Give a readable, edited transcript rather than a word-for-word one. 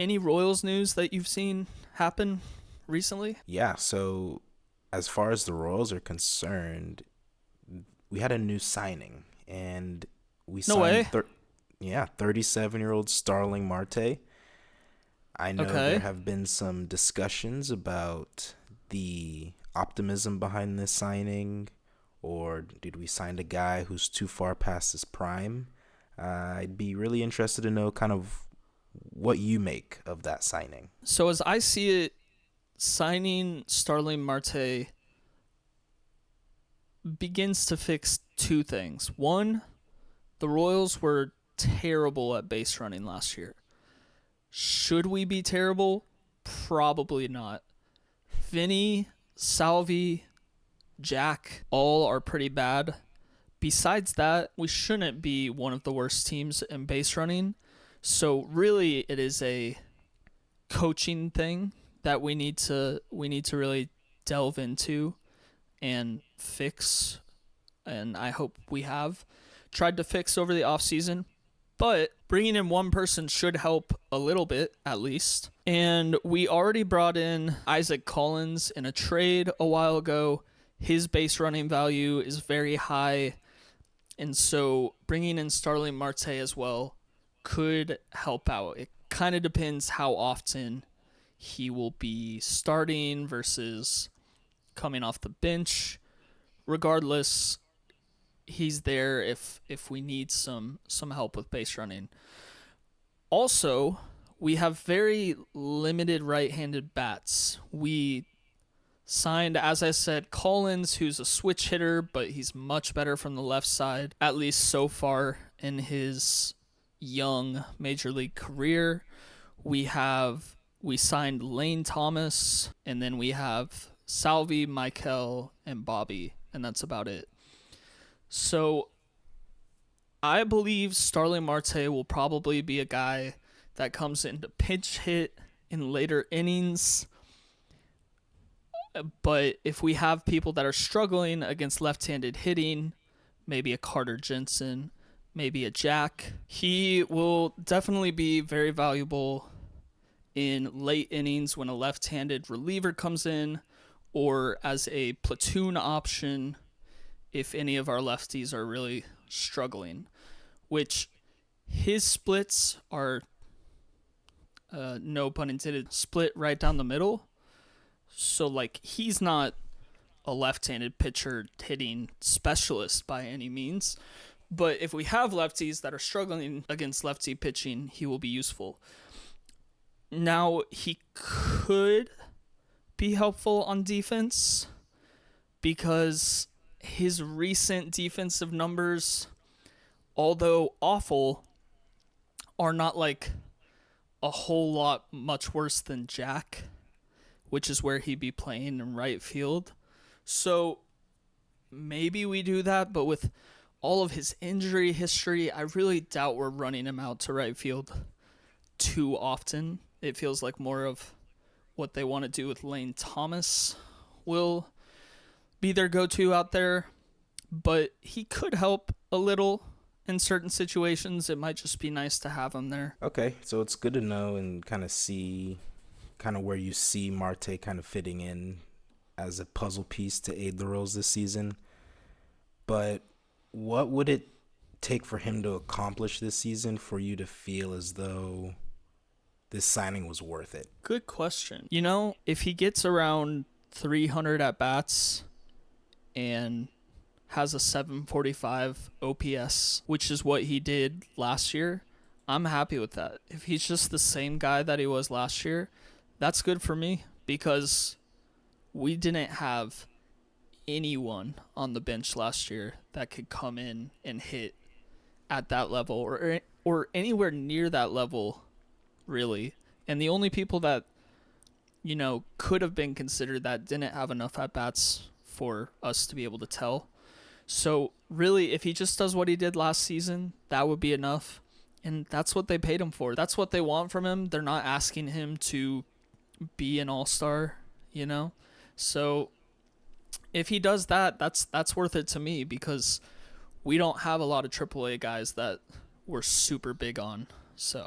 Any Royals news that you've seen happen recently? Yeah, so as far as the Royals are concerned, we had a new signing and we No signed way. 37-year-old Starling Marte. I know there Okay. have been some discussions about the optimism behind this signing, or did we sign a guy who's too far past his prime? I'd be really interested to know kind of what you make of that signing. So as I see it, signing Starling Marte begins to fix two things. One, the Royals were terrible at base running last year. Should we be terrible? Probably not. Vinny, Salvi, Jack, all are pretty bad. Besides that, we shouldn't be one of the worst teams in base running. So really it is a coaching thing that we need to really delve into and fix, and I hope we have tried to fix over the offseason. But bringing in one person should help a little bit, at least. And we already brought in Isaac Collins in a trade a while ago. His base running value is very high. And so bringing in Starling Marte as well could help out. It kind of depends how often he will be starting versus coming off the bench. Regardless, he's there if we need some help with base running. Also, we have very limited right-handed bats. We signed, as I said, Collins, who's a switch hitter, but he's much better from the left side, at least so far in his young major league career. We signed Lane Thomas, and then we have Salvi, Michael, and Bobby, and that's about it. So I believe Starling Marte will probably be a guy that comes in to pinch hit in later innings. But if we have people that are struggling against left-handed hitting, maybe a Carter Jensen, maybe a Jack, he will definitely be very valuable in late innings when a left-handed reliever comes in, or as a platoon option if any of our lefties are really struggling, which his splits are, no pun intended, split right down the middle. So, like, he's not a left-handed pitcher hitting specialist by any means. But if we have lefties that are struggling against lefty pitching, he will be useful. Now, he could be helpful on defense because his recent defensive numbers, although awful, are not like a whole lot much worse than Jack, which is where he'd be playing in right field. So maybe we do that, but with all of his injury history, I really doubt we're running him out to right field too often. It feels like more of what they want to do with Lane Thomas will be their go-to out there, but he could help a little in certain situations. It might just be nice to have him there. Okay, so it's good to know and kind of see kind of where you see Marte kind of fitting in as a puzzle piece to aid the Royals this season. But what would it take for him to accomplish this season for you to feel as though this signing was worth it? Good question. If he gets around 300 at bats and has a 745 OPS, which is what he did last year, I'm happy with that. If he's just the same guy that he was last year, that's good for me because we didn't have anyone on the bench last year that could come in and hit at that level or anywhere near that level, really. And the only people that could have been considered that didn't have enough at bats for us to be able to tell. So really, if he just does what he did last season, that would be enough. And that's what they paid him for. That's what they want from him. They're not asking him to be an all-star, So if he does that, that's worth it to me because we don't have a lot of AAA guys that we're super big on. So